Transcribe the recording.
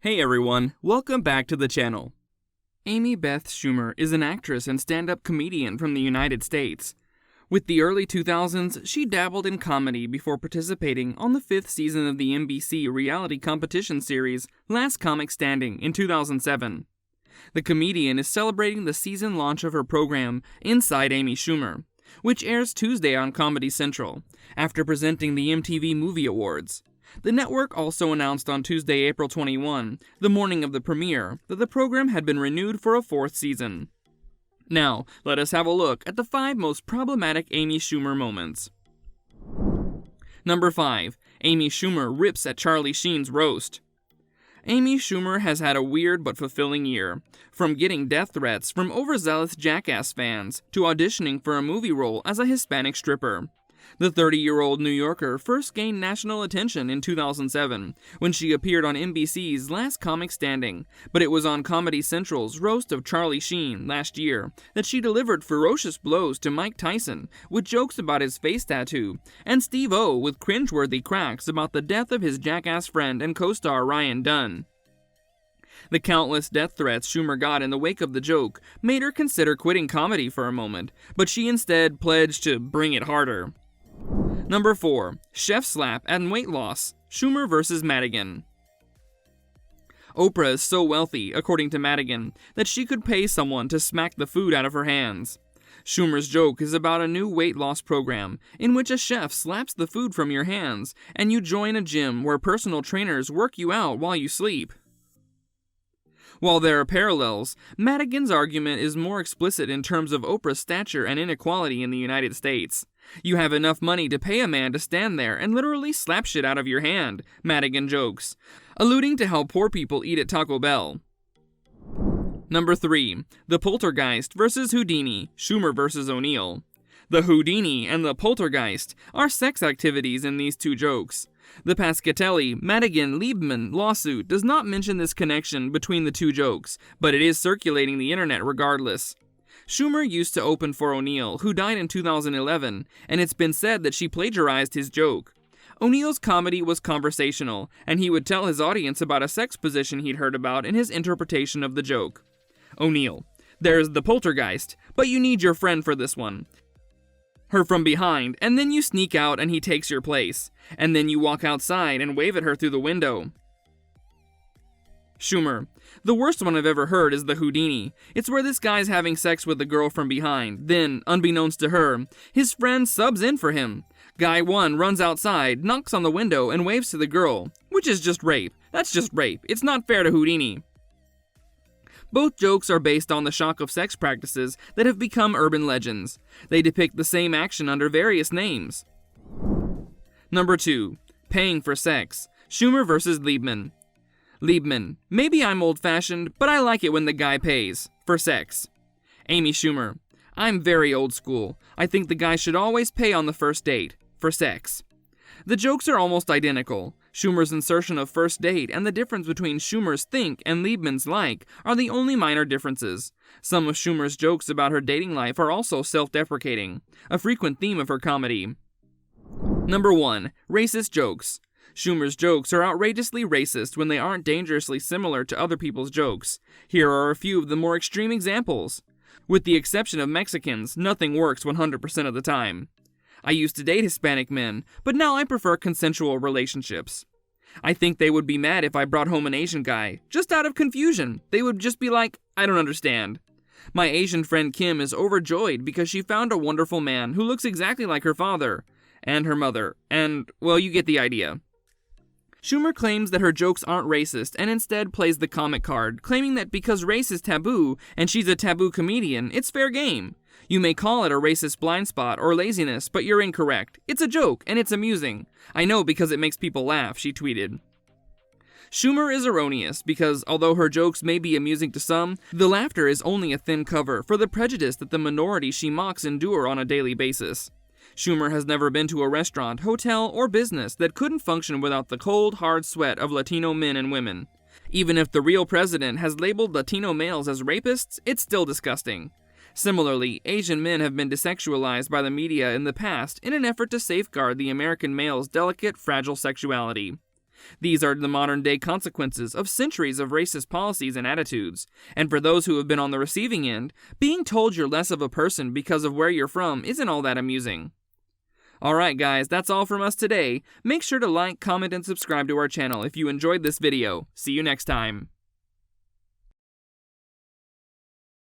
Hey everyone, welcome back to the channel. Amy Beth Schumer is an actress and stand-up comedian from the United States. With the early 2000s, she dabbled in comedy before participating on the 5th season of the NBC reality competition series Last Comic Standing in 2007. The comedian is celebrating the season launch of her program Inside Amy Schumer, which airs Tuesday on Comedy Central, after presenting the MTV Movie Awards. The network also announced on Tuesday, April 21, the morning of the premiere, that the program had been renewed for a 4th season. Now, let us have a look at the 5 most problematic Amy Schumer moments. Number 5. Amy Schumer rips at Charlie Sheens' roast. Amy Schumer has had a weird but fulfilling year, from getting death threats from overzealous Jackass fans to auditioning for a movie role as a Hispanic stripper. The 30-year-old New Yorker first gained national attention in 2007 when she appeared on NBC's Last Comic Standing, but it was on Comedy Central's roast of Charlie Sheen last year that she delivered ferocious blows to Mike Tyson with jokes about his face tattoo, and Steve-O with cringeworthy cracks about the death of his Jackass friend and co-star Ryan Dunn. The countless death threats Schumer got in the wake of the joke made her consider quitting comedy for a moment, but she instead pledged to bring it harder. Number 4. Chef slap and weight loss. Schumer vs. Madigan. Oprah is so wealthy, according to Madigan, that she could pay someone to smack the food out of her hands. Schumer's joke is about a new weight loss program in which a chef slaps the food from your hands and you join a gym where personal trainers work you out while you sleep. While there are parallels, Madigan's argument is more explicit in terms of Oprah's stature and inequality in the United States. You have enough money to pay a man to stand there and literally slap shit out of your hand, Madigan jokes, alluding to how poor people eat at Taco Bell. Number 3. The poltergeist vs. Houdini, Schumer vs. O'Neill. The Houdini and the poltergeist are sex activities in these two jokes. The Pascatelli-Madigan-Liebman lawsuit does not mention this connection between the two jokes, but it is circulating the internet regardless. Schumer used to open for O'Neill, who died in 2011, and it's been said that she plagiarized his joke. O'Neill's comedy was conversational, and he would tell his audience about a sex position he'd heard about in his interpretation of the joke. O'Neill: there's the poltergeist, but you need your friend for this one. Her from behind, and then you sneak out and he takes your place. And then you walk outside and wave at her through the window. Schumer: the worst one I've ever heard is the Houdini. It's where this guy's having sex with the girl from behind. Then, unbeknownst to her, his friend subs in for him. Guy 1 runs outside, knocks on the window, and waves to the girl. Which is just rape. That's just rape. It's not fair to Houdini. Both jokes are based on the shock of sex practices that have become urban legends. They depict the same action under various names. Number 2. Paying for sex. Schumer vs. Liebman. Liebman: maybe I'm old-fashioned, but I like it when the guy pays. For sex. Amy Schumer: I'm very old school. I think the guy should always pay on the first date. For sex. The jokes are almost identical. Schumer's insertion of first date and the difference between Schumer's think and Liebman's like are the only minor differences. Some of Schumer's jokes about her dating life are also self-deprecating, a frequent theme of her comedy. Number 1. Racist jokes. Schumer's jokes are outrageously racist when they aren't dangerously similar to other people's jokes. Here are a few of the more extreme examples. With the exception of Mexicans, nothing works 100% of the time. I used to date Hispanic men, but now I prefer consensual relationships. I think they would be mad if I brought home an Asian guy, just out of confusion. They would just be like, I don't understand. My Asian friend Kim is overjoyed because she found a wonderful man who looks exactly like her father, and her mother, and, well, you get the idea. Schumer claims that her jokes aren't racist and instead plays the comic card, claiming that because race is taboo and she's a taboo comedian, it's fair game. You may call it a racist blind spot or laziness, but you're incorrect. It's a joke, and it's amusing. I know because it makes people laugh, she tweeted. Schumer is erroneous because, although her jokes may be amusing to some, the laughter is only a thin cover for the prejudice that the minority she mocks endure on a daily basis. Schumer has never been to a restaurant, hotel, or business that couldn't function without the cold, hard sweat of Latino men and women. Even if the real president has labeled Latino males as rapists, it's still disgusting. Similarly, Asian men have been desexualized by the media in the past in an effort to safeguard the American male's delicate, fragile sexuality. These are the modern-day consequences of centuries of racist policies and attitudes. And for those who have been on the receiving end, being told you're less of a person because of where you're from isn't all that amusing. Alright guys, that's all from us today. Make sure to like, comment, and subscribe to our channel if you enjoyed this video. See you next time.